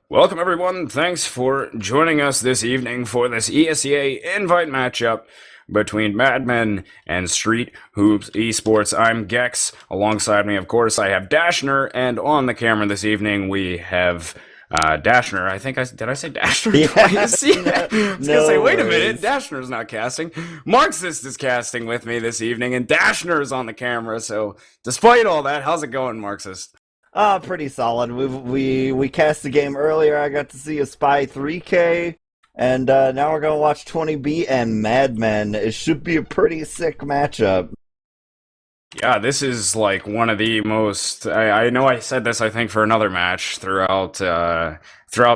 Welcome, everyone. Thanks for joining us this evening for this ESEA invite matchup between Madmen and Street Hoops Esports. I'm Gecks. Alongside me, of course, I have Dashner, and on the camera this evening we have Dashner. Did I say Dashner twice? Yeah. I was gonna say, No wait a minute, worries. Dashner's not casting. Marxist is casting with me this evening, and Dashner is on the camera. So, despite all that, how's it going, Marxist? Pretty solid. We cast the game earlier. I got to see a Spy 3K, and now we're gonna watch 20B and Madmen. It should be a pretty sick matchup. Yeah, this is like one of the most. I know I said this, I think, for another match throughout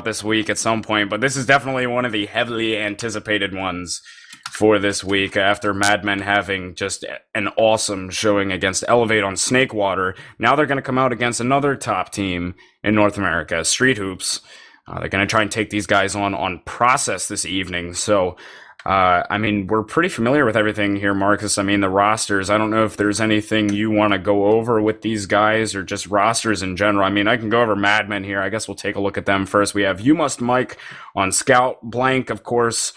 this week at some point, but this is definitely one of the heavily anticipated ones for this week after Mad Men having just an awesome showing against Elevate on Snakewater. Now they're going to come out against another top team in North America, Street Hoops. They're going to try and take these guys on process this evening. So we're pretty familiar with everything here, Marcus. I mean, the rosters, I don't know if there's anything you want to go over with these guys or just rosters in general. I mean, I can go over Madmen here. I guess we'll take a look at them first. We have You Must Mike on Scout, Blank, of course,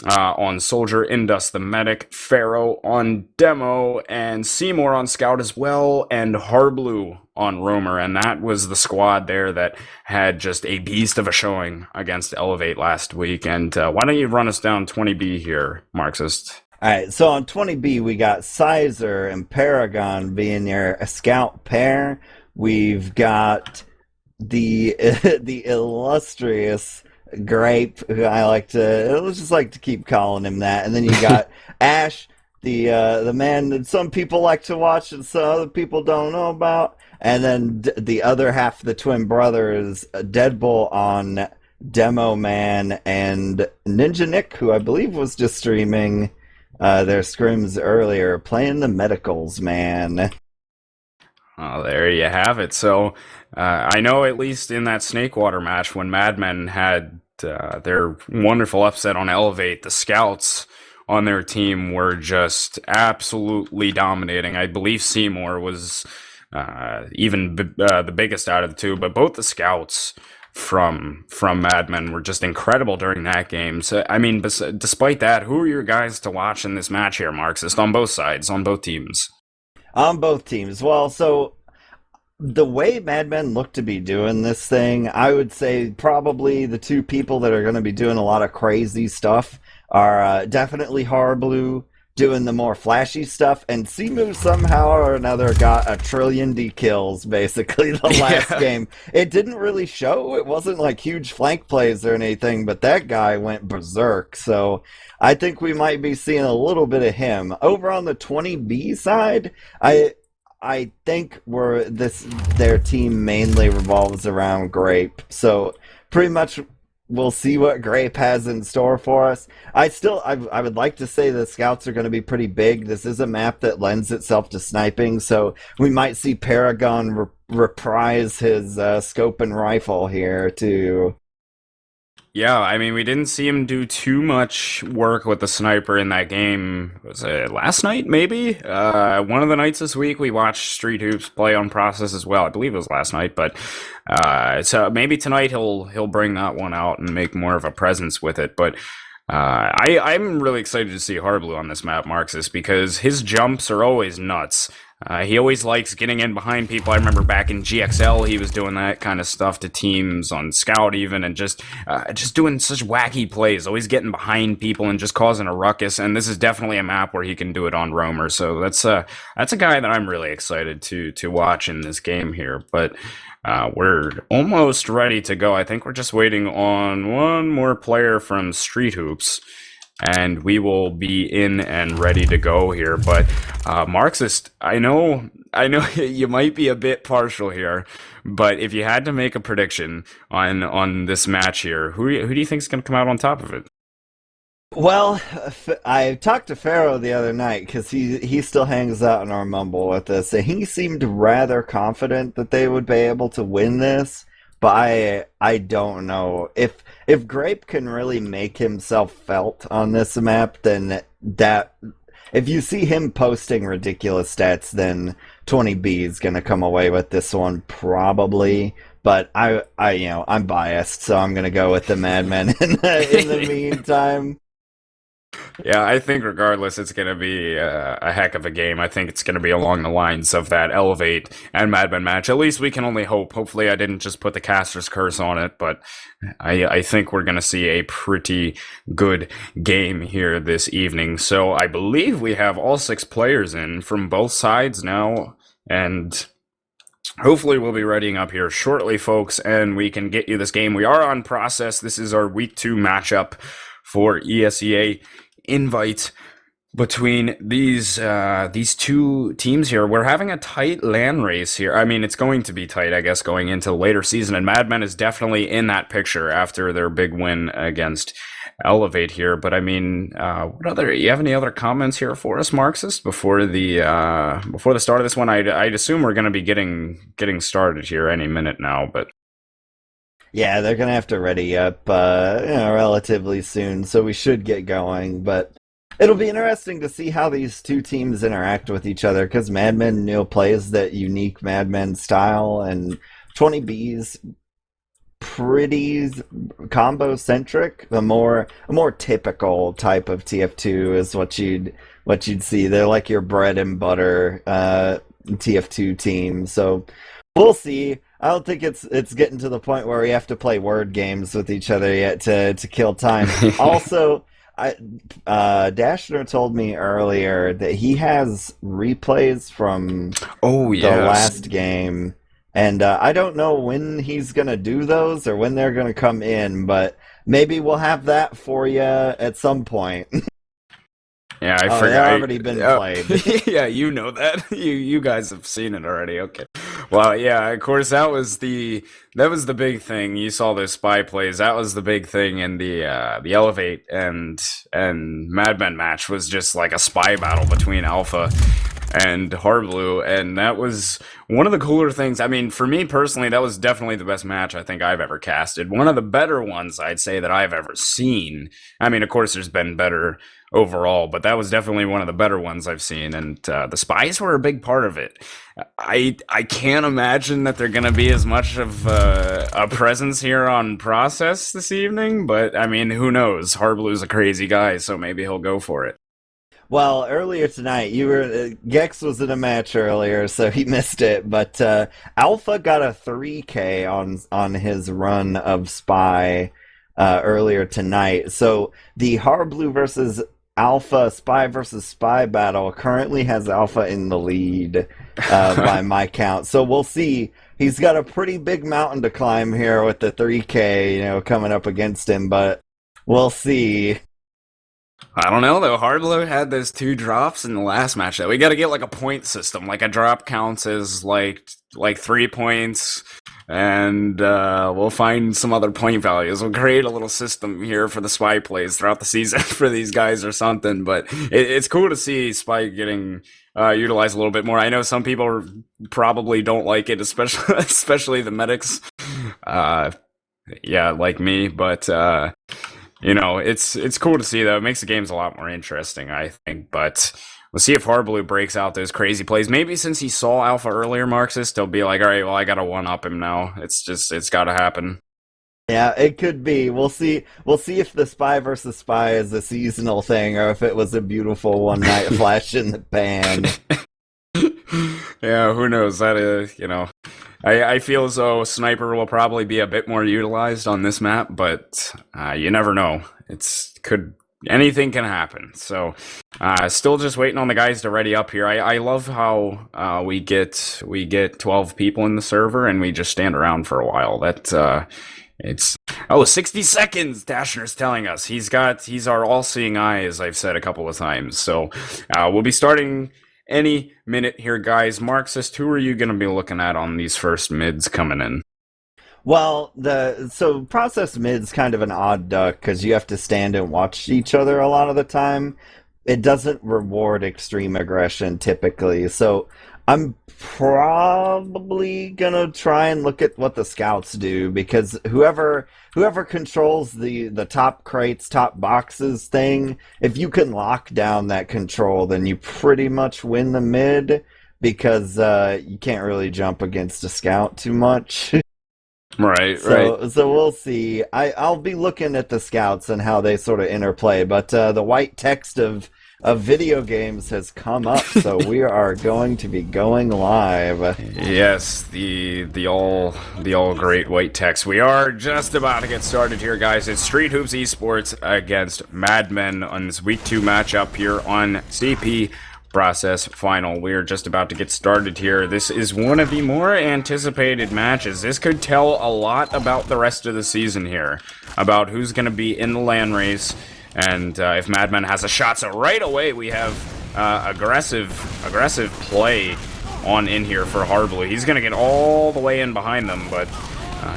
on Soldier, Indus the Medic, Pharaoh on Demo, and Seymour on Scout as well, and Harblu on Roamer. And that was the squad there that had just a beast of a showing against Elevate last week. And why don't you run us down 20B here, Marxist? All right, so on 20B we got Sizer and Paragon being your Scout pair. We've got the the illustrious Grape, who let's just like to keep calling him that. And then you got Ash, the man that some people like to watch and some other people don't know about. And then the other half of the twin brothers, Deadbull on Demo Man, and Ninja Nick, who I believe was just streaming their scrims earlier, playing the medicals, man. Oh, there you have it. So, I know at least in that Snakewater match when Madmen had their wonderful upset on Elevate, the Scouts on their team were just absolutely dominating. I believe Seymour was the biggest out of the two, but both the Scouts from Madmen were just incredible during that game. So, I mean, despite that, who are your guys to watch in this match here, Marxist, on both sides, on both teams? On both teams. Well, so the way Mad Men look to be doing this thing, I would say probably the two people that are going to be doing a lot of crazy stuff are definitely Harblue doing the more flashy stuff, and Simu somehow or another got a trillion D kills basically the last game. It didn't really show. It wasn't like huge flank plays or anything, but that guy went berserk. So I think we might be seeing a little bit of him. Over on the 20B side, I think their team mainly revolves around Grape. So pretty much we'll see what Grape has in store for us. I would like to say the Scouts are going to be pretty big. This is a map that lends itself to sniping, so we might see Paragon reprise his scope and rifle here too. Yeah, I mean, we didn't see him do too much work with the sniper in that game. Was it last night, maybe? One of the nights this week, we watched Street Hoops play on Process as well. I believe it was last night, but so maybe tonight he'll bring that one out and make more of a presence with it. But I'm really excited to see Harblu on this map, Marxist, because his jumps are always nuts. He always likes getting in behind people. I remember back in GXL, he was doing that kind of stuff to teams on Scout even, and just doing such wacky plays, always getting behind people and just causing a ruckus. And this is definitely a map where he can do it on Roamer. So that's a guy that I'm really excited to watch in this game here. But we're almost ready to go. I think we're just waiting on one more player from Street Hoops, and we will be in and ready to go here. But Marxist, I know you might be a bit partial here, but if you had to make a prediction on this match here, who do you think is going to come out on top of it? Well, I talked to Pharaoh the other night because he still hangs out in our mumble with us, and he seemed rather confident that they would be able to win this. But I don't know if Grape can really make himself felt on this map, then that if you see him posting ridiculous stats, then 20B is gonna come away with this one probably. But I'm biased, so I'm gonna go with the Madmen in the meantime. Yeah, I think regardless, it's going to be a heck of a game. I think it's going to be along the lines of that Elevate and Madman match. At least we can only hope. Hopefully, I didn't just put the caster's curse on it, but I think we're going to see a pretty good game here this evening. So I believe we have all 6 players in from both sides now, and hopefully we'll be readying up here shortly, folks, and we can get you this game. We are on process. This is our week 2 matchup for ESEA invite between these 2 teams here. We're having a tight LAN race here. I mean, it's going to be tight, I guess, going into the later season, and Madmen is definitely in that picture after their big win against Elevate here. But I mean, you have any other comments here for us, Marxist, before the start of this one? I'd assume we're going to be getting started here any minute now, but Yeah, they're gonna have to ready up, relatively soon, so we should get going. But it'll be interesting to see how these 2 teams interact with each other, because Madmen, plays that unique Madmen style, and 20B's pretty combo centric. A more typical type of TF2 is what you'd see. They're like your bread and butter TF2 team. So we'll see. I don't think it's getting to the point where we have to play word games with each other yet to kill time. Also, Dashner told me earlier that he has replays from oh the yes. last game, and I don't know when he's gonna do those or when they're gonna come in, but maybe we'll have that for you at some point. Yeah, I Oh, forgot. they've already been played. Yeah, you know that. You guys have seen it already. Okay. Well, yeah, of course that was the big thing. You saw those spy plays. That was the big thing in the Elevate and Madmen match, was just like a spy battle between Alpha and Harblue, and that was one of the cooler things. I mean, for me personally, that was definitely the best match I think I've ever casted. One of the better ones I'd say that I've ever seen. I mean, of course, there's been better overall, but that was definitely one of the better ones I've seen, and the spies were a big part of it. I can't imagine that they're going to be as much of a presence here on Process this evening, but I mean, who knows? Harblue's a crazy guy, so maybe he'll go for it. Well, earlier tonight, Gecks was in a match earlier, so he missed it. But Alpha got a 3K on his run of Spy earlier tonight. So the Harblue versus Alpha, Spy versus Spy battle currently has Alpha in the lead by my count. So we'll see. He's got a pretty big mountain to climb here with the 3K, coming up against him, but we'll see. I don't know though. Hardlow had those 2 drops in the last match. That we got to get like a point system. Like a drop counts as like 3 points, and we'll find some other point values. We'll create a little system here for the spy plays throughout the season for these guys or something. But it's cool to see Spy getting utilized a little bit more. I know some people probably don't like it, especially the medics. Yeah, like me, but. It's cool to see though. It makes the games a lot more interesting, I think. But we'll see if Harblue breaks out those crazy plays. Maybe since he saw Alpha earlier, Marxist, he'll be like, all right, well, I gotta one up him now. It's gotta happen. Yeah, it could be. We'll see. We'll see if the Spy versus Spy is a seasonal thing or if it was a beautiful one night flash in the pan. Yeah, who knows? That is, I feel as though Sniper will probably be a bit more utilized on this map, but you never know. Anything can happen. So, still just waiting on the guys to ready up here. I love how we get 12 people in the server and we just stand around for a while. It's 60 seconds. Dashner's telling us he's our all-seeing eye, as I've said a couple of times. So, we'll be starting any minute here, guys. Marxist, who are you going to be looking at on these first mids coming in? Well, so process mid's kind of an odd duck because you have to stand and watch each other a lot of the time. It doesn't reward extreme aggression typically, so I'm probably gonna try and look at what the scouts do, because whoever controls the top crates, top boxes thing, if you can lock down that control, then you pretty much win the mid, because you can't really jump against a scout too much. Right, right. So we'll see. I'll be looking at the scouts and how they sort of interplay, but the white text of video games has come up, so we are going to be going live. Yes, the all great white text. We are just about to get started here, guys. It's Street Hoops Esports against Mad Men on this Week 2 matchup here on CP Process Final. We are just about to get started here. This is one of the more anticipated matches. This could tell a lot about the rest of the season here, about who's going to be in the LAN race, and if Mad Men has a shot. So right away we have aggressive play on in here for Harblu. He's going to get all the way in behind them, but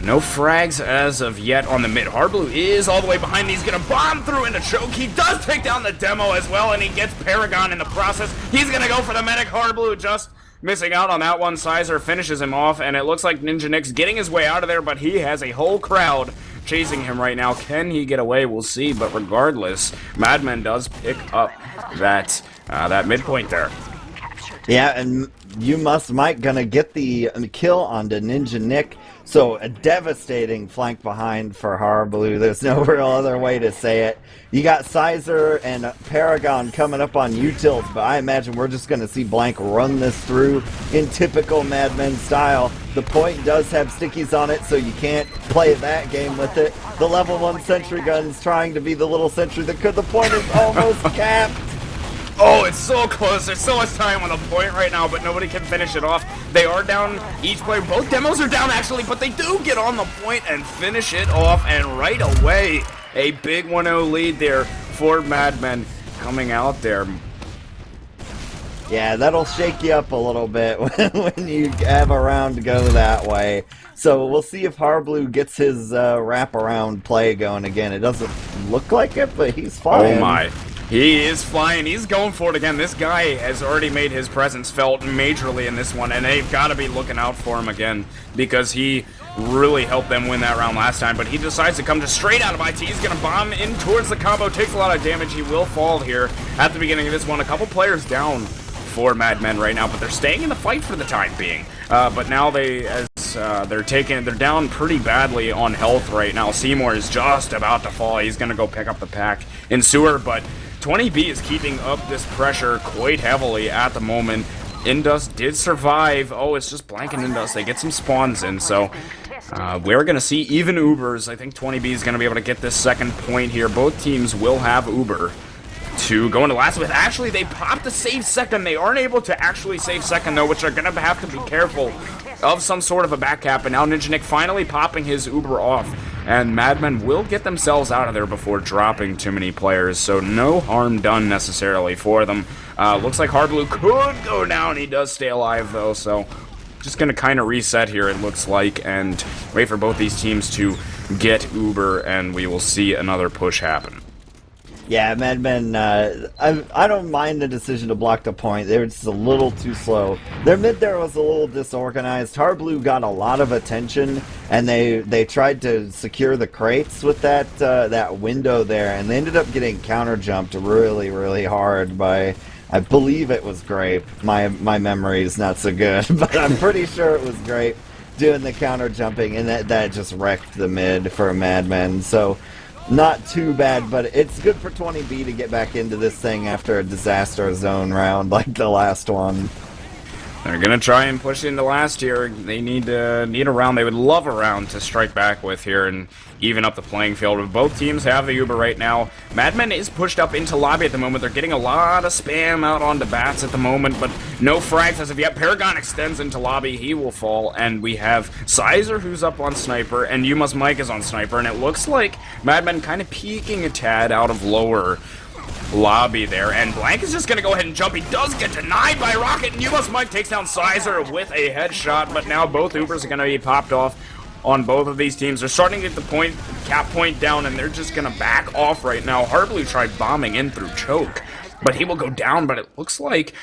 no frags as of yet on the mid. Harblu is all the way behind. He's going to bomb through into choke. He does take down the demo as well, and he gets Paragon in the process. He's going to go for the medic. Harblu just missing out on that one. Sizer finishes him off, and it looks like Ninja Nick's getting his way out of there, but he has a whole crowd chasing him right now. Can he get away? We'll see, but regardless, Madman does pick up that midpoint there. Yeah, and Mike gonna get the kill onto Ninja Nick. So a devastating flank behind for Harblu. There's no real other way to say it. You got Sizer and Paragon coming up on utils, but I imagine we're just going to see Blank run this through in typical Mad Men style. The point does have stickies on it, so you can't play that game with it. The level 1 sentry gun's trying to be the little sentry that could. The point is almost capped. Oh, it's so close. There's so much time on the point right now, but nobody can finish it off. They are down, each player. Both demos are down, actually, but they do get on the point and finish it off. And right away, a big 1-0 lead there for Mad Men coming out there. Yeah, that'll shake you up a little bit when you have a round to go that way. So we'll see if Harblu gets his wraparound play going again. It doesn't look like it, but he's fine. Oh my. He is flying. He's going for it again. This guy has already made his presence felt majorly in this one, and they've got to be looking out for him again because he really helped them win that round last time, but he decides to come just straight out of IT. He's going to bomb in towards the combo, takes a lot of damage. He will fall here at the beginning of this one. A couple players down for Mad Men right now, but they're staying in the fight for the time being. But now they're down pretty badly on health right now. Seymour is just about to fall. He's going to go pick up the pack in sewer, but 20B is keeping up this pressure quite heavily at the moment. Indus did survive. Oh, it's just Blank and Indus. They get some spawns in, so we're going to see even Ubers. I think 20B is going to be able to get this second point here. Both teams will have Uber to go into last with. Actually, they popped a save second. They aren't able to actually save second, though, which are going to have to be careful of some sort of a back cap. And now Ninja Nick finally popping his Uber off. And Mad Men will get themselves out of there before dropping too many players, so no harm done necessarily for them. Looks like Harblu could go down. He does stay alive, though, so just going to kind of reset here, it looks like, and wait for both these teams to get Uber, and we will see another push happen. Yeah, Mad Men, I don't mind the decision to block the point. They were just a little too slow. Their mid there was a little disorganized. Harblu got a lot of attention, and they tried to secure the crates with that window there, and they ended up getting counter jumped really, really hard by, I believe it was Grape. My memory is not so good, but I'm pretty sure it was Grape doing the counter jumping, and that just wrecked the mid for Mad Men. So not too bad, but it's good for 20B to get back into this thing after a disaster zone round like the last one. They're gonna try and push into last here. They need a round. They would love a round to strike back with here and even up the playing field. Both teams have the Uber right now. Mad Men is pushed up into lobby at the moment. They're getting a lot of spam out onto bats at the moment, but no frags as of yet. Paragon extends into lobby. He will fall, and we have Sizer who's up on sniper, and Mike is on sniper, and it looks like Mad Men kind of peeking a tad out of lower lobby there, and Blank is just gonna go ahead and jump. He does get denied by Rocket, and Mike takes down Sizer with a headshot, but now both Ubers are gonna be popped off on both of these teams. They're starting to get the cap point down, and they're just gonna back off right now. Harblu tried bombing in through choke, but he will go down, but it looks like,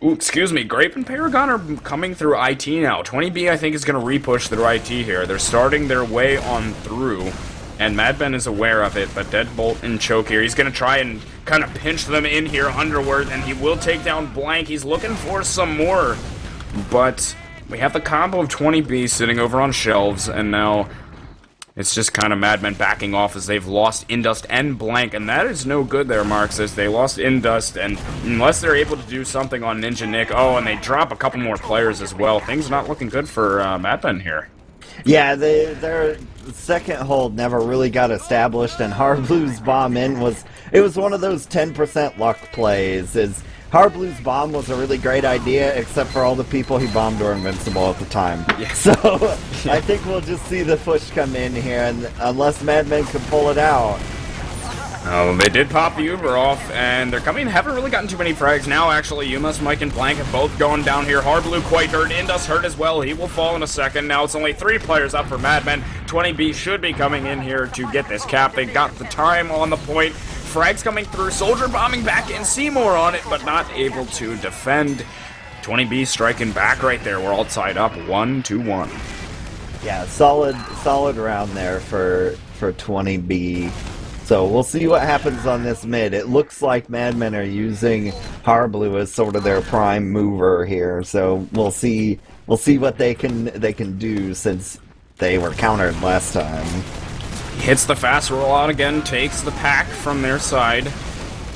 ooh, excuse me, Grape and Paragon are coming through IT now. 20B, I think, is gonna repush through IT here. They're starting their way on through, and Mad Men is aware of it, but Deadbolt and Choke here. He's going to try and kind of pinch them in here underward, and he will take down Blank. He's looking for some more, but we have the combo of 20B sitting over on shelves, and now it's just kind of Madmen backing off as they've lost Indust and Blank, and that is no good there, Marxist. They lost Indust, and unless they're able to do something on Ninja Nick, oh, and they drop a couple more players as well. Things not looking good for Madmen here. Yeah, their second hold never really got established, and Harblue's bomb in was one of those 10% luck plays. Harblue's bomb was a really great idea, except for all the people he bombed were invincible at the time. Yeah. So I think we'll just see the push come in here, and unless Madmen can pull it out. Oh, they did pop the Uber off, and they're coming. Haven't really gotten too many frags now, actually. Yumas, Mike, and Blank have both gone down here. Harblu quite hurt. Indus hurt as well. He will fall in a second. Now it's only 3 players up for Madmen. 20B should be coming in here to get this cap. They got the time on the point. Frags coming through. Soldier bombing back in. Seymour on it, but not able to defend. 20B striking back right there. We're all tied up 1-1. Yeah, solid round there for 20B. So we'll see what happens on this mid. It looks like Madmen are using Harblu as sort of their prime mover here. So we'll see what they can do, since they were countered last time. Hits the fast rollout again, takes the pack from their side.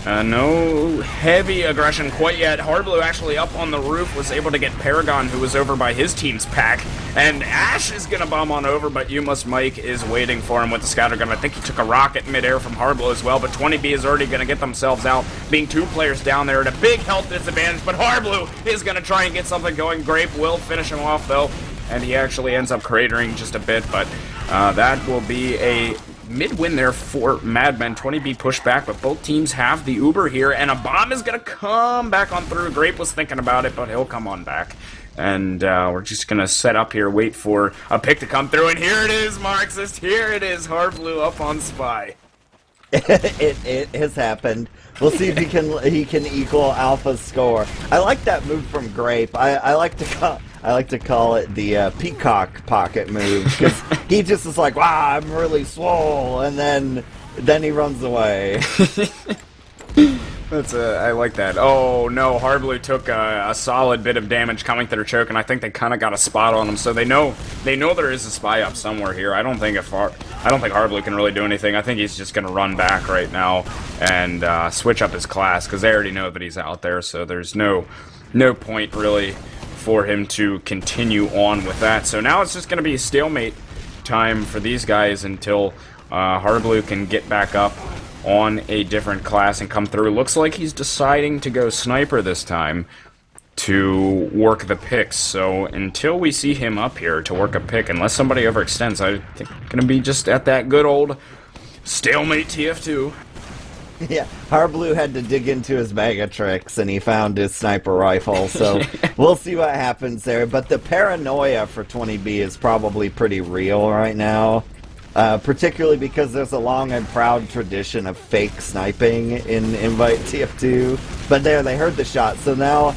No heavy aggression quite yet. Harblu actually up on the roof was able to get Paragon, who was over by his team's pack. And Ash is going to bomb on over, but Yumas Mike is waiting for him with the scatter gun. I think he took a rocket midair from Harblu as well, but 20B is already going to get themselves out, being 2 players down there at a big health disadvantage. But Harblu is going to try and get something going. Grape will finish him off, though, and he actually ends up cratering just a bit, but that will be a mid-win there for Madmen. 20B pushed back, but both teams have the Uber here, and a bomb is going to come back on through. Grape was thinking about it, but he'll come on back. And we're just going to set up here, wait for a pick to come through, and here it is, Marxist. Here it is, Harblu up on Spy. It has happened. We'll see if he can equal Alpha's score. I like that move from Grape. I like to call it the peacock pocket move, because he just is like, wow, I'm really swole, and then he runs away. I like that. Oh no, Harblu took a solid bit of damage coming through choke, and I think they kind of got a spot on him. So they know there is a spy up somewhere here. I don't think Harblu can really do anything. I think he's just gonna run back right now and switch up his class, because they already know that he's out there. So there's no point really for him to continue on with that. So now it's just gonna be stalemate time for these guys until Harblu can get back up on a different class and come through. Looks like he's deciding to go sniper this time to work the picks. So until we see him up here to work a pick, unless somebody overextends, I think it's gonna be just at that good old stalemate TF2. Yeah, Harblu had to dig into his bag of tricks, and he found his sniper rifle, so we'll see what happens there. But the paranoia for 20B is probably pretty real right now. Particularly because there's a long and proud tradition of fake sniping in Invite TF2. But there, they heard the shot, so now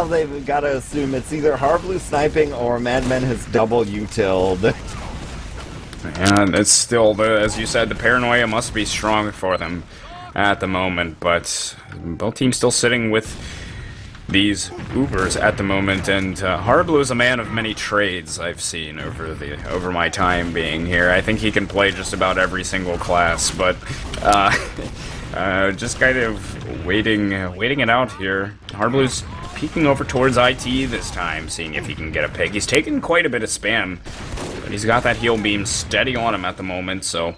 they've got to assume it's either Harblu sniping or Madmen has double utiled. And it's still, as you said, the paranoia must be strong for them at the moment. But both teams still sitting with these Ubers at the moment, and Harblu is a man of many trades I've seen over my time being here. I think he can play just about every single class, but just kind of waiting it out here. Harblu's peeking over towards IT this time, seeing if he can get a pick. He's taken quite a bit of spam, but he's got that heal beam steady on him at the moment, so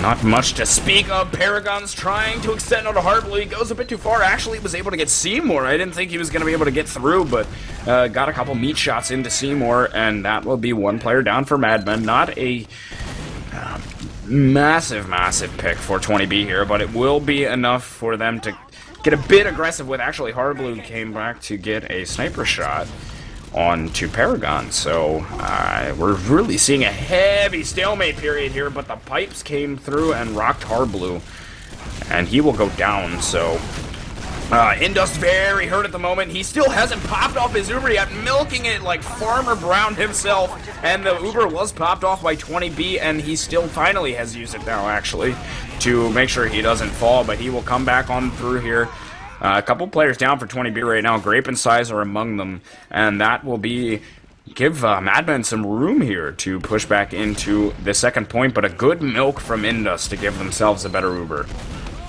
not much to speak of. Paragon's trying to extend onto Harblu. He goes a bit too far. Actually was able to get Seymour. I didn't think he was going to be able to get through, but got a couple meat shots into Seymour, and that will be 1 player down for Madmen. Not a massive pick for 20B here, but it will be enough for them to get a bit aggressive with. Actually, Harblu came back to get a sniper shot onto Paragon, so we're really seeing a heavy stalemate period here, but the pipes came through and rocked Harblu, and he will go down. So Indust very hurt at the moment. He still hasn't popped off his Uber yet, milking it like Farmer Brown himself, and the Uber was popped off by 20B, and he still finally has used it now, actually, to make sure he doesn't fall, but he will come back on through here. A couple players down for 20B right now. Grape and Size are among them, and that will give Madmen some room here to push back into the second point, but a good milk from Indus to give themselves a better Uber.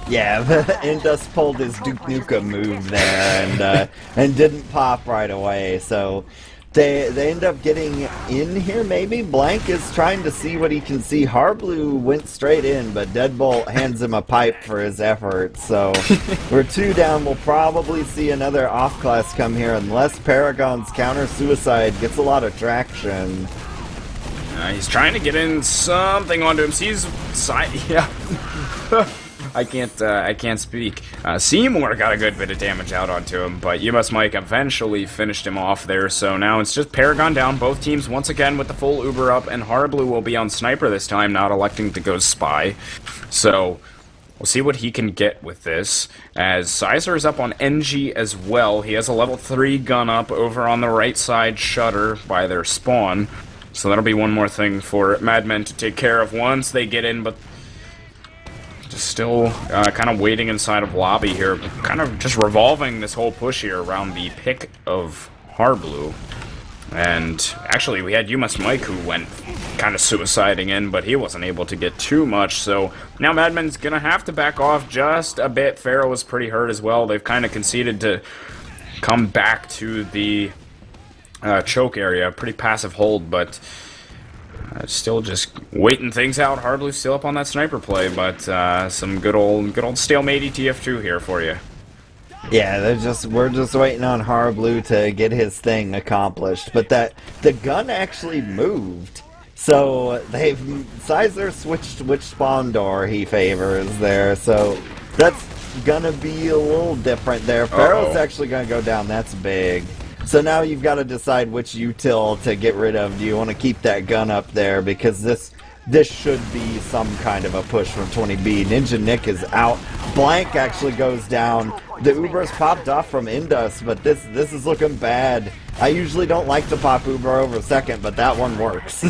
Yeah, Indus pulled his Duke Nukem move there and didn't pop right away, so they end up getting in here maybe. Blank is trying to see what he can see. Harblue went straight in, but Deadbolt hands him a pipe for his effort, so we're 2 down. We'll probably see another off-class come here unless Paragon's counter-suicide gets a lot of traction. He's trying to get in something onto him. Sees yeah. I can't speak. Seymour got a good bit of damage out onto him, but You Must Mike eventually finished him off there, so now it's just Paragon down, both teams once again with the full Uber up, and Harblue will be on Sniper this time, not electing to go Spy. So, we'll see what he can get with this, as Sizer is up on NG as well. He has a level 3 gun up over on the right side shutter by their spawn, so that'll be one more thing for Madmen to take care of once they get in, but just still kind of waiting inside of lobby here, kind of just revolving this whole push here around the pick of Harblue. And actually, we had You Must Mike who went kind of suiciding in, but he wasn't able to get too much, so now Madmen's gonna have to back off just a bit. Pharaoh was pretty hurt as well. They've kind of conceded to come back to the choke area. Pretty passive hold, but still just waiting things out. Harblue's still up on that sniper play, but some good old stalemate TF2 here for you. Yeah, we're just waiting on Harblue to get his thing accomplished. But the gun actually moved, so Sizer switched which spawn door he favors there. So that's gonna be a little different there. Pharaoh's actually gonna go down. That's big. So now you've got to decide which util to get rid of. Do you want to keep that gun up there? Because this should be some kind of a push from 20B. Ninja Nick is out. Blank actually goes down. The Uber's popped off from Indus, but this is looking bad. I usually don't like to pop Uber over second, but that one works.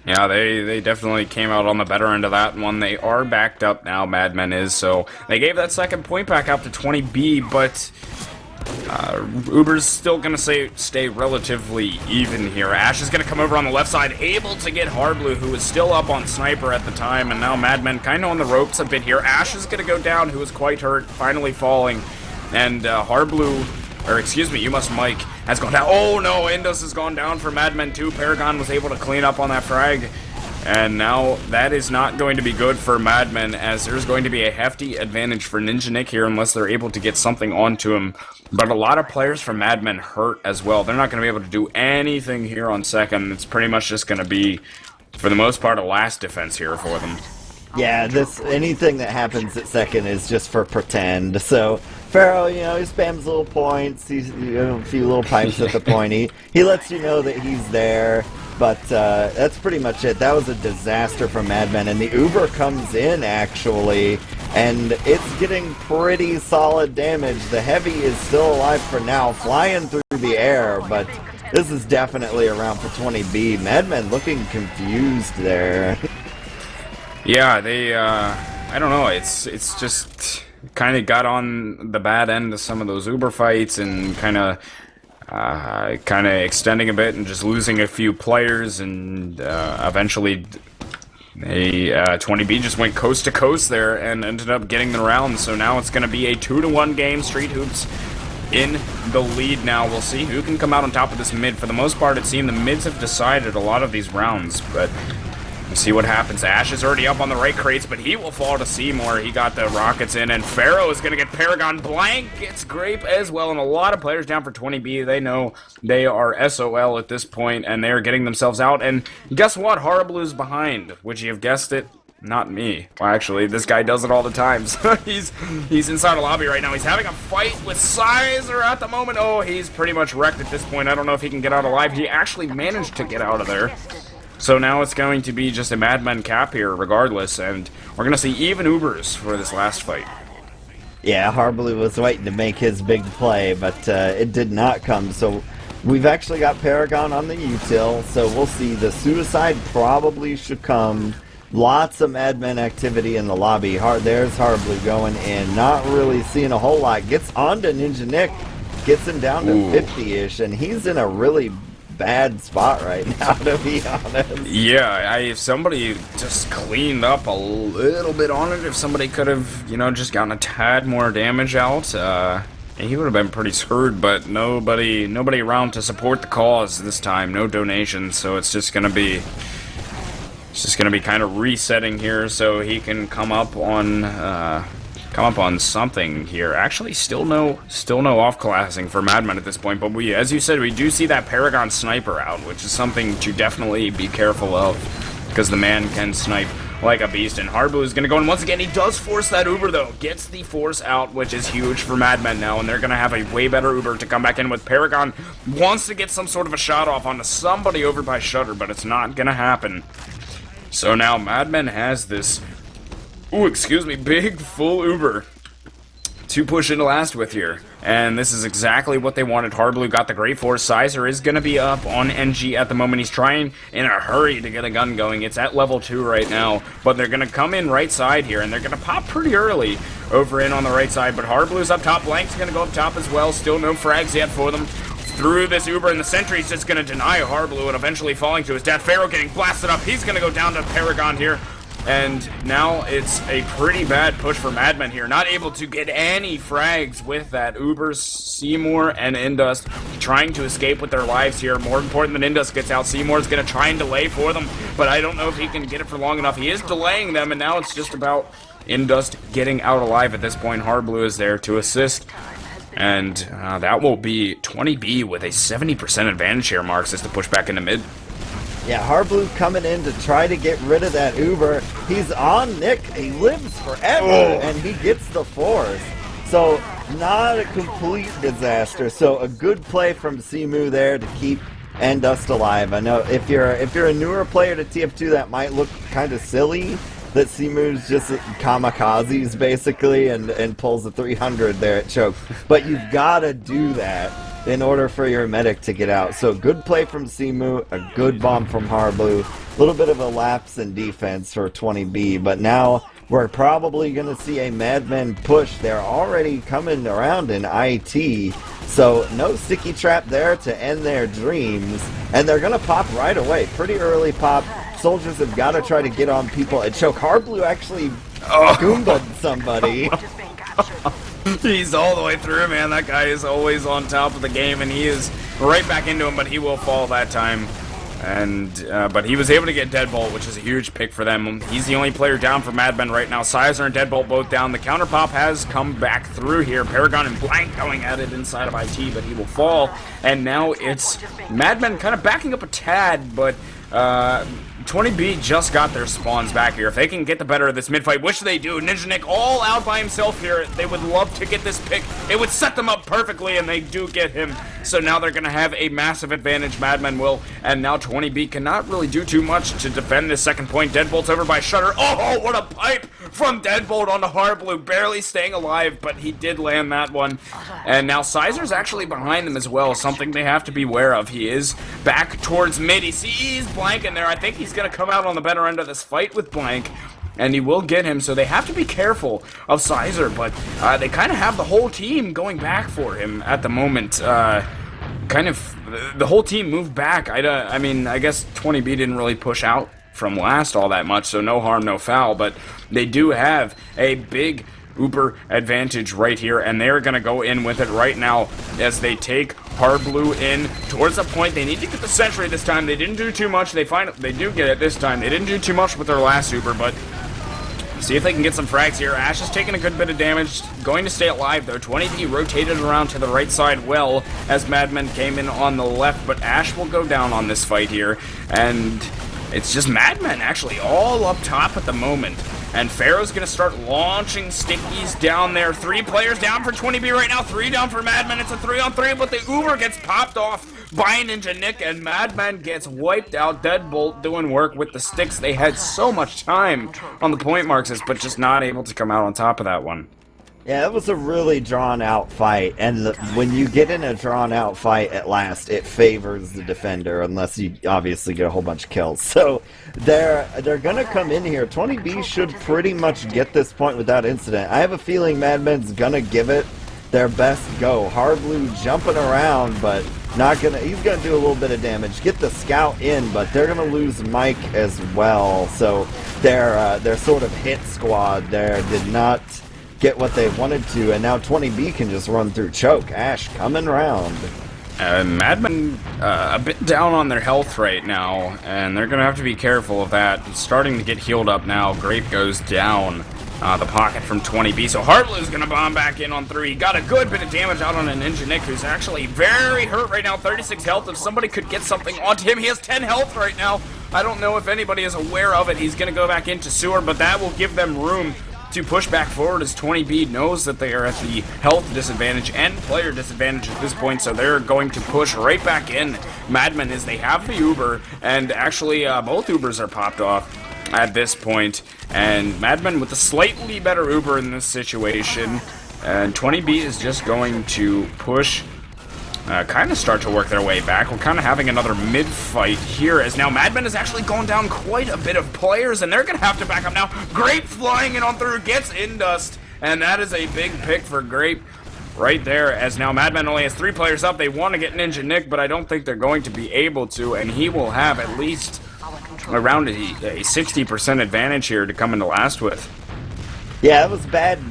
Yeah, they definitely came out on the better end of that one. They are backed up now, Madmen is, so they gave that second point back out to 20B, but Uber's still gonna stay relatively even here. Ash is gonna come over on the left side, able to get Harblue, who is still up on Sniper at the time, and now Madmen kind of on the ropes a bit here. Ash is gonna go down, who is quite hurt, finally falling, and Harblue, or excuse me, You Must Mike, has gone down. Oh no, Indus has gone down for Madmen too. Paragon was able to clean up on that frag. And now that is not going to be good for Madmen, as there's going to be a hefty advantage for Ninja Nick here unless they're able to get something onto him. But a lot of players from Madmen hurt as well. They're not going to be able to do anything here on second. It's pretty much just going to be, for the most part, a last defense here for them. Yeah, anything that happens at second is just for pretend. So Pharaoh, he spams little points, a few little pipes at the point. He lets you know that he's there. But that's pretty much it. That was a disaster from Madmen, and the Uber comes in, actually, and it's getting pretty solid damage. The Heavy is still alive for now, flying through the air, but this is definitely around for 20B. Madmen looking confused there. Yeah, they, I don't know, it's just kind of got on the bad end of some of those Uber fights, and kind of extending a bit and just losing a few players, and eventually 20B just went coast to coast there and ended up getting the round. So now it's going to be a 2-1 game. Street Hoops in the lead now. We'll see who can come out on top of this mid. For the most part, it seemed the mids have decided a lot of these rounds, but we'll see what happens. Ash is already up on the right crates, but he will fall to Seymour. He got the rockets in, and Pharaoh is going to get Paragon. Blank gets Grape as well, and a lot of players down for 20B. They know they are SOL at this point, and they are getting themselves out. And guess what? Harblue's behind. Would you have guessed it? Not me. Well, actually, this guy does it all the time. So he's inside a lobby right now. He's having a fight with Sizer at the moment. Oh, he's pretty much wrecked at this point. I don't know if he can get out alive. He actually managed to get out of there. So now it's going to be just a Madmen cap here regardless, and we're going to see even Ubers for this last fight. Yeah, Harblue was waiting to make his big play, but it did not come. So we've actually got Paragon on the util, so we'll see. The suicide probably should come Lots of Madmen activity in the lobby. There's Hardblue going in, not really seeing a whole lot. Gets onto Ninja Nick, gets him down to 50-ish, and he's in a really bad spot right now, to be honest. Yeah, if somebody just cleaned up a little bit on it, if somebody could have, just gotten a tad more damage out, he would have been pretty screwed, but nobody around to support the cause this time. No donations, so it's just gonna be kind of resetting here, so he can come up on something here. Actually, still no off-classing for Madman at this point, but as you said, we do see that Paragon Sniper out, which is something to definitely be careful of, because the man can snipe like a beast, and Hardblue is going to go in once again. He does force that Uber, though. Gets the force out, which is huge for Madmen now, and they're going to have a way better Uber to come back in with. Paragon wants to get some sort of a shot off onto somebody over by Shutter, but it's not going to happen. So now Madmen has this, big full Uber to push into last with here. And this is exactly what they wanted. Hardblue got the great force. Sizer is going to be up on NG at the moment. He's trying in a hurry to get a gun going. It's at level 2 right now, but they're going to come in right side here, and they're going to pop pretty early over in on the right side, but Hardblue's up top. Blank's going to go up top as well. Still no frags yet for them. Through this Uber, and the sentry's just going to deny Hardblue and eventually falling to his death. Pharaoh getting blasted up. He's going to go down to Paragon here. And now it's a pretty bad push for Madmen here. Not able to get any frags with that. Uber's Seymour and Indust trying to escape with their lives here. More important than Indust gets out. Seymour's going to try and delay for them, but I don't know if he can get it for long enough. He is delaying them, and now it's just about Indust getting out alive at this point. Hardblue is there to assist. And that will be 20B with a 70% advantage here, Marxist, to push back into mid. Yeah, Hardblue coming in to try to get rid of that Uber. He's on Nick. He lives forever, and he gets the force. So, not a complete disaster. So, a good play from Simu there to keep Endust alive. I know if you're a newer player to TF2, that might look kind of silly, that Simu's just kamikazes basically and pulls a 300 there at choke. But you've got to do that in order for your medic to get out. So good play from Simu, a good bomb from Hardblue, a little bit of a lapse in defense for 20B, but now we're probably going to see a Madmen push. They're already coming around in IT, so no sticky trap there to end their dreams, and they're going to pop right away. Pretty early pop. Soldiers have got to try to get on people and choke. Hardblue actually goomba'd somebody. He's all the way through, man. That guy is always on top of the game, and he is right back into him, but he will fall that time. And but he was able to get Deadbolt, which is a huge pick for them. He's the only player down for Madmen right now. Sizer and Deadbolt both down. The counter pop has come back through here. Paragon and Blank going at it inside of IT, but he will fall. And now it's Madmen kind of backing up a tad, but 20B just got their spawns back here. If they can get the better of this mid-fight, which they do, Ninja Nick all out by himself here. They would love to get this pick. It would set them up perfectly, and they do get him. So now they're going to have a massive advantage, Madmen will. And now 20B cannot really do too much to defend this second point. Deadbolt's over by Shutter. Oh, what a pipe from Deadbolt onto Hardblue. Barely staying alive, but he did land that one. And now Sizer's actually behind them as well, something they have to be aware of. He is back towards mid. He sees Blank in there. I think he's going to come out on the better end of this fight with Blank, and he will get him, so they have to be careful of Sizer, but they kind of have the whole team going back for him at the moment. Kind of, the whole team moved back. I mean, I guess 20B didn't really push out from last all that much, so no harm, no foul, but they do have a big Uber advantage right here, and they're going to go in with it right now as they take Hardblue in towards the point. They need to get the sentry this time. They didn't do too much. They do get it this time. They didn't do too much with their last Uber, but see if they can get some frags here. Ash is taking a good bit of damage, going to stay alive though. 20B rotated around to the right side well as Madmen came in on the left, but Ash will go down on this fight here, and it's just Madmen actually all up top at the moment. And Pharaoh's going to start launching stickies down there. 3 players down for 20B right now. 3 down for Madmen. It's a 3-on-3, but the Uber gets popped off by Ninja Nick, and Madmen gets wiped out. Deadbolt doing work with the sticks. They had so much time on the point, Marxist, but just not able to come out on top of that one. Yeah, it was a really drawn out fight, and when you get in a drawn out fight at last, it favors the defender unless you obviously get a whole bunch of kills. So they're gonna come in here. 20B should pretty much get this point without incident. I have a feeling Madmen's gonna give it their best go. Hard Blue jumping around, but not gonna. He's gonna do a little bit of damage. Get the scout in, but they're gonna lose Mike as well. So their sort of hit squad there did not get what they wanted to, and now 20B can just run through choke. Ash coming round. Madmen a bit down on their health right now, and they're going to have to be careful of that. It's starting to get healed up now. Grape goes down the pocket from 20B, so Hartlow's going to bomb back in on 3. Got a good bit of damage out on a Ninja Nick, who's actually very hurt right now. 36 health. If somebody could get something onto him, he has 10 health right now. I don't know if anybody is aware of it. He's going to go back into sewer, but that will give them room to push back forward, as 20B knows that they are at the health disadvantage and player disadvantage at this point, so they're going to push right back in. Madmen, as they have the Uber, and actually both Ubers are popped off at this point, and Madmen with a slightly better Uber in this situation, and 20B is just going to push, kind of start to work their way back. We're kind of having another mid-fight here, as now Madmen has actually gone down quite a bit of players, and they're going to have to back up now. Grape flying in on through, gets Indust, and that is a big pick for Grape right there, as now Madmen only has 3 players up. They want to get Ninja Nick, but I don't think they're going to be able to, and he will have at least around a 60% advantage here to come into last with. Yeah, it was bad,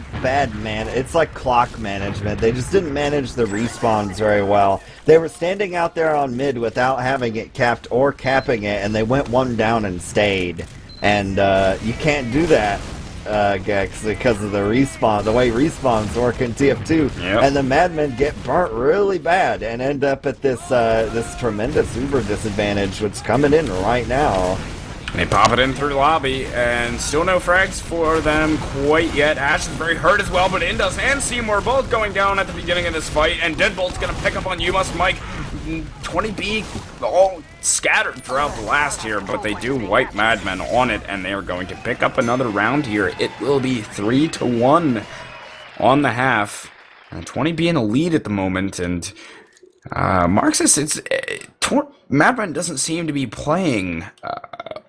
man. It's like clock management. They just didn't manage the respawns very well. They were standing out there on mid without having it capped or capping it, and they went one down and stayed. And you can't do that, Gecks, because of the respawn, the way respawns work in TF2. Yep. And the Madmen get burnt really bad and end up at this this tremendous Uber disadvantage, which is coming in right now. They pop it in through the lobby, and still no frags for them quite yet. Ash is very hurt as well, but Indus and Seymour both going down at the beginning of this fight, and Deadbolt's going to pick up on You Must Mike. 20B all scattered throughout the last here, but they do wipe Madmen on it, and they are going to pick up another round here. It will be 3-1 on the half. 20B in a lead at the moment, and Marxist, Madmen doesn't seem to be playing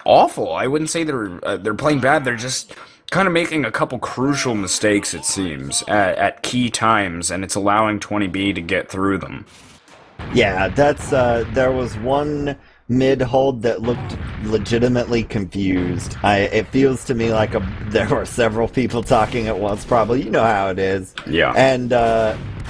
awful. I wouldn't say they're playing bad. They're just kind of making a couple crucial mistakes, it seems, at key times, and it's allowing 20B to get through them. Yeah, that's there was one mid hold that looked legitimately confused. It feels to me like there were several people talking at once. Probably, you know how it is. Yeah. And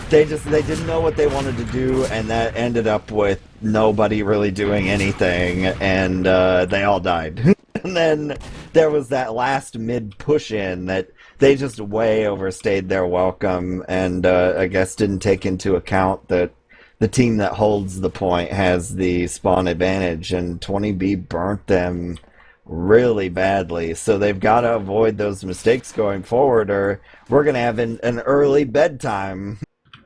they didn't know what they wanted to do, and that ended up with nobody really doing anything, and they all died. And then there was that last mid push in that they just way overstayed their welcome, and I guess didn't take into account that the team that holds the point has the spawn advantage, and 20B burnt them really badly. So they've got to avoid those mistakes going forward, or we're going to have an early bedtime.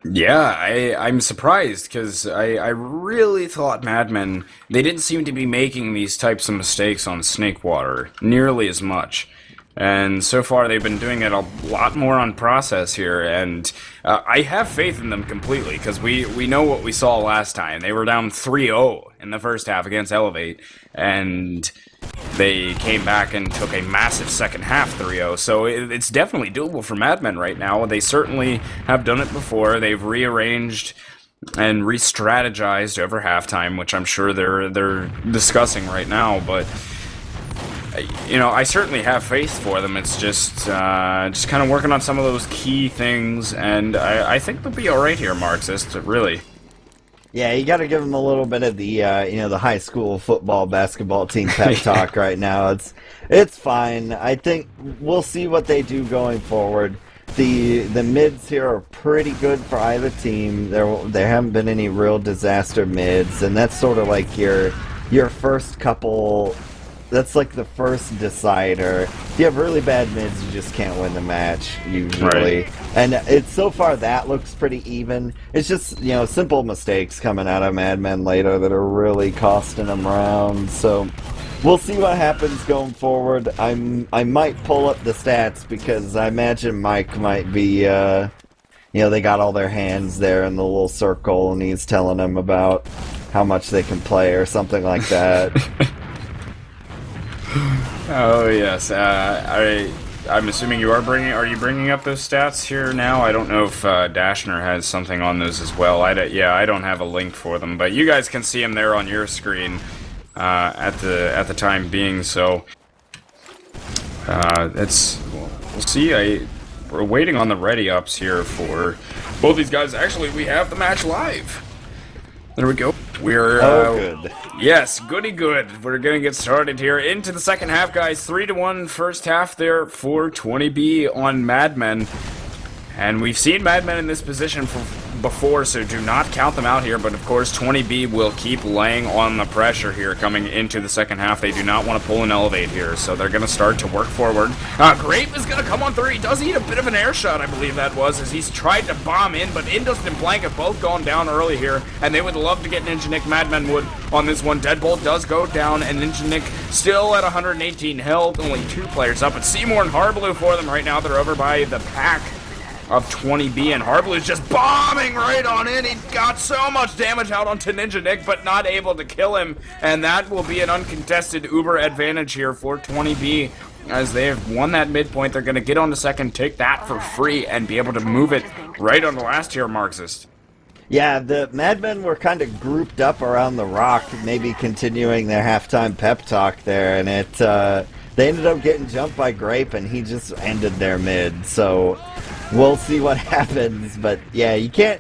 Yeah, I'm surprised, because I really thought Madmen, they didn't seem to be making these types of mistakes on Snakewater nearly as much. And so far they've been doing it a lot more on process here, and I have faith in them completely, because we know what we saw last time. They were down 3-0 in the first half against Elevate, and they came back and took a massive second half 3-0, so it's definitely doable for Madmen right now. They certainly have done it before. They've rearranged and re-strategized over halftime, which I'm sure they're discussing right now, but you know, I certainly have faith for them. It's just kind of working on some of those key things, and I think they'll be all right here, Marxist, really. Yeah, you got to give them a little bit of the the high school football basketball team pep talk right now. It's fine. I think we'll see what they do going forward. The mids here are pretty good for either team. There haven't been any real disaster mids, and that's sort of like your first couple. That's like the first decider. If you have really bad mids, you just can't win the match, usually. Right. And it's so far that looks pretty even. It's just, simple mistakes coming out of Madmen later that are really costing them rounds. So we'll see what happens going forward. I might pull up the stats because I imagine Mike might be they got all their hands there in the little circle, and he's telling them about how much they can play or something like that. Oh yes, I'm assuming you are bringing. Are you bringing up those stats here now? I don't know if Dashner has something on those as well. I don't have a link for them, but you guys can see them there on your screen at the time being. So we'll see. We're waiting on the ready ups here for both these guys. Actually, we have the match live. There we go. We're good. Yes, goody good. We're gonna get started here into the second half, guys. 3-1 first half there for 20B on Madmen. And we've seen Madmen in this position before, so do not count them out here. But of course, 20B will keep laying on the pressure here coming into the second half. They do not want to pull and elevate here, so they're going to start to work forward. Grape is going to come on through. He does eat a bit of an air shot, I believe that was, as he's tried to bomb in, but Indust and Blank have both gone down early here, and they would love to get Ninja Nick. Madmen would on this one. Deadbolt does go down, and Ninja Nick still at 118 health, only 2 players up. It's Seymour and Harblue for them right now. They're over by the pack of 20B, and Harblue's just bombing right on in. He got so much damage out onto Ninja Nick, but not able to kill him, and that will be an uncontested Uber advantage here for 20B. As they have won that midpoint, they're going to get on the second, take that for free, and be able to move it right on the last tier, Marxist. Yeah, the Madmen were kind of grouped up around the rock, maybe continuing their halftime pep talk there, and they ended up getting jumped by Grape, and he just ended their mid. So we'll see what happens. But yeah, you can't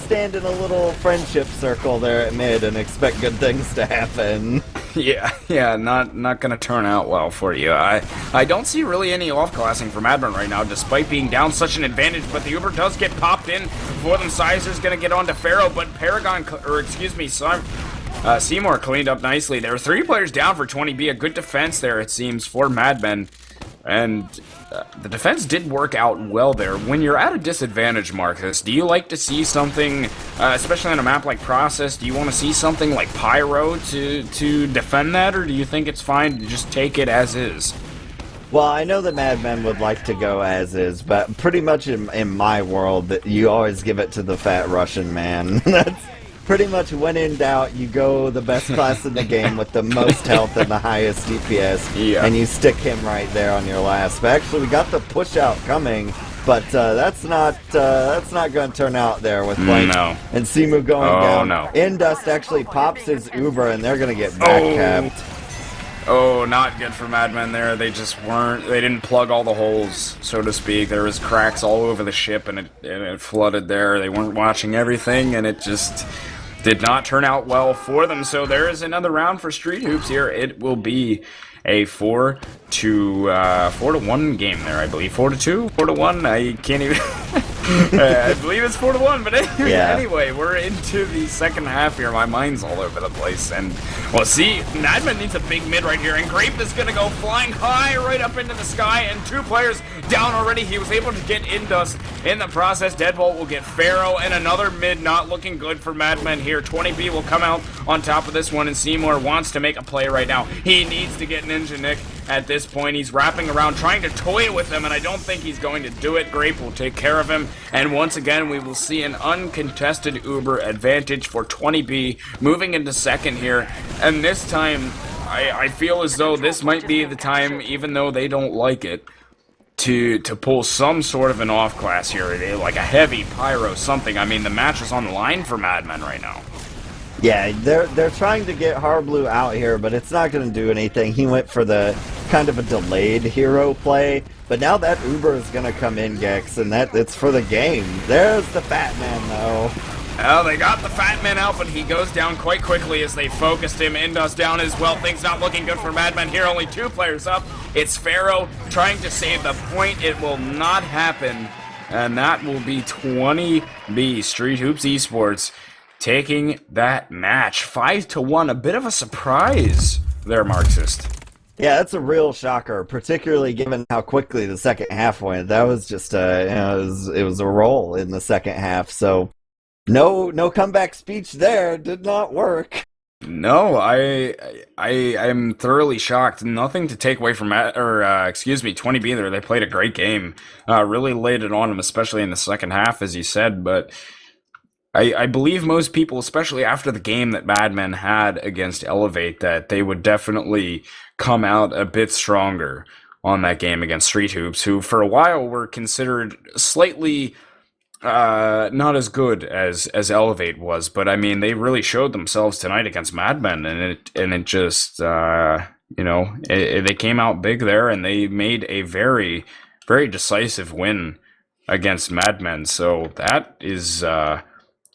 stand in a little friendship circle there at mid and expect good things to happen. Yeah, not gonna turn out well for you. I don't see really any off-classing for Madmen right now, despite being down such an advantage, but the Uber does get popped in for them. Sizer's gonna get on to Pharaoh, but Seymour cleaned up nicely. There were 3 players down for 20B, a good defense there, it seems, for Madmen. And the defense did work out well there. When you're at a disadvantage, Marcus, do you like to see something, especially on a map like Process, do you want to see something like Pyro to defend that, or do you think it's fine to just take it as is? Well, I know the Madmen would like to go as is, but pretty much in my world, you always give it to the fat Russian man. That's pretty much when in doubt, you go the best class in the game with the most health and the highest DPS, and you stick him right there on your last. But actually, we got the push out coming, but that's not going to turn out there with Blank and Simu going down. No. Indust actually pops his Uber, and they're going to get backcapped. Oh, not good for Madmen there. They didn't plug all the holes, so to speak. There was cracks all over the ship, and it flooded there. They weren't watching everything, and it just did not turn out well for them. So there is another round for Street Hoops here. It will be a 4-1 game there, I believe. 4-2? 4-1? I can't even... I believe it's 4-1, but anyway, we're into the second half here. My mind's all over the place, and well, see, Madmen needs a big mid right here, and Grape is gonna go flying high right up into the sky, and 2 players down already. He was able to get Indust in the process. Deadbolt will get Pharaoh, and another mid not looking good for Madmen here. 20B will come out on top of this one, and Seymour wants to make a play right now. He needs to get Ninja Nick at this point. He's wrapping around, trying to toy with him, and I don't think he's going to do it. Grape will take care of him. And once again, we will see an uncontested Uber advantage for 20B moving into second here. And this time, I feel as though this might be the time, even though they don't like it, to pull some sort of an off class here, like a heavy pyro, something. I mean, the match is on the line for Madmen right now. Yeah, they're trying to get Harblue out here, but it's not going to do anything. He went for the kind of a delayed hero play, but now that Uber is going to come in, Gecks, and it's for the game. There's the Fat Man, though. Well, they got the Fat Man out, but he goes down quite quickly as they focused him. Indust down as well. Things not looking good for Madmen here. Only 2 players up. It's Pharaoh trying to save the point. It will not happen, and that will be 20B, Street Hoops Esports, taking that match 5-1. A bit of a surprise there, Marxist. Yeah, that's a real shocker, particularly given how quickly the second half went. That was just it was a roll in the second half. So no comeback speech there. Did not work. No, I am thoroughly shocked. Nothing to take away from excuse me, 20B there. They played a great game. Really laid it on them, especially in the second half, as you said. But I believe most people, especially after the game that Madmen had against Elevate, that they would definitely come out a bit stronger on that game against Street Hoops, who for a while were considered slightly not as good as Elevate was, but I mean they really showed themselves tonight against Madmen, and it just they came out big there, and they made a very decisive win against Madmen. So that is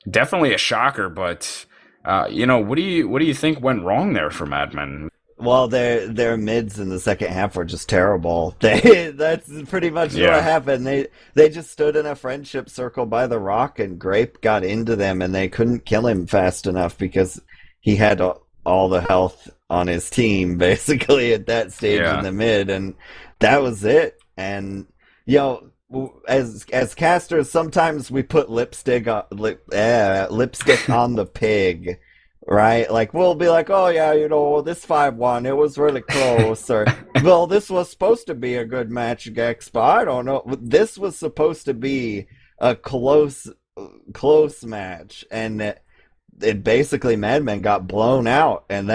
definitely a shocker. But what do you think went wrong there for Madmen? Well, their mids in the second half were just terrible. That's pretty much what Yeah, happened. They just stood in a friendship circle by the rock, and Grape got into them, and they couldn't kill him fast enough because he had all the health on his team basically at that stage in yeah, the mid, and that was it. And you know, as casters, sometimes we put lipstick on the pig, right? Like we'll be like, oh yeah, this 5-1, it was really close, or well, this was supposed to be a good match, Gex, but I don't know. This was supposed to be a close match, and it basically Madmen got blown out, and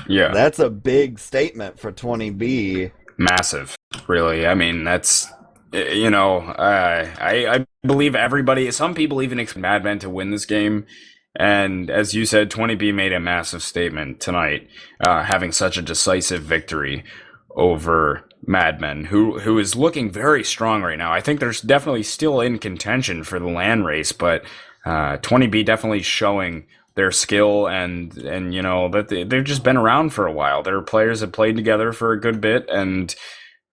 yeah. that's a big statement for 20B. Massive, really. I mean, that's I believe everybody. Some people even expect Madmen to win this game, and as you said, 20B made a massive statement tonight, having such a decisive victory over Madmen, who is looking very strong right now. I think there's definitely still in contention for the LAN race, but 20B definitely showing their skill and that they've just been around for a while. Their players have played together for a good bit, and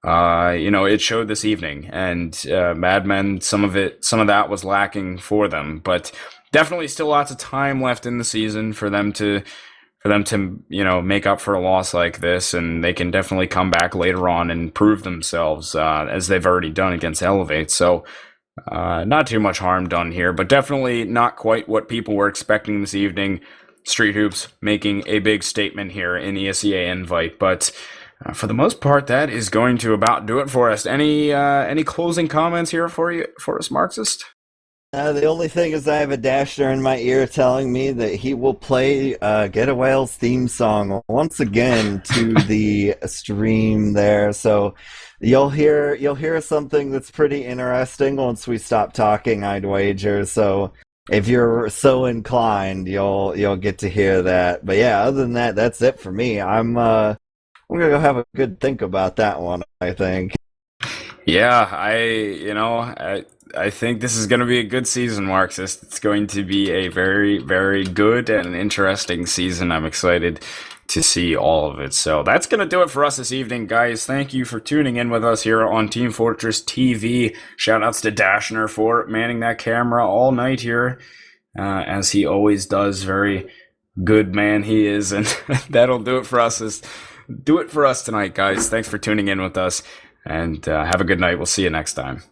it showed this evening. And Mad Men, some of that was lacking for them, but definitely still lots of time left in the season for them to make up for a loss like this, and they can definitely come back later on and prove themselves as they've already done against Elevate. So not too much harm done here, but definitely not quite what people were expecting this evening. Street Hoops making a big statement here in ESEA Invite, but for the most part, that is going to about do it for us. Any closing comments here for us, Marxist? The only thing is I have a Dashner in my ear telling me that he will play Get a Whale's theme song once again to the stream there. So you'll hear something that's pretty interesting once we stop talking, I'd wager. So if you're so inclined, you'll get to hear that. But yeah, other than that, that's it for me. I'm gonna go have a good think about that one, I think. Yeah, I think this is going to be a good season, Marxist. It's going to be a very, very good and interesting season. I'm excited to see all of it. So that's going to do it for us this evening, guys. Thank you for tuning in with us here on Team Fortress TV. Shout outs to Dashner for manning that camera all night here, as he always does. Very good man he is. And that'll do it for us. Do it for us tonight, guys. Thanks for tuning in with us. And have a good night. We'll see you next time.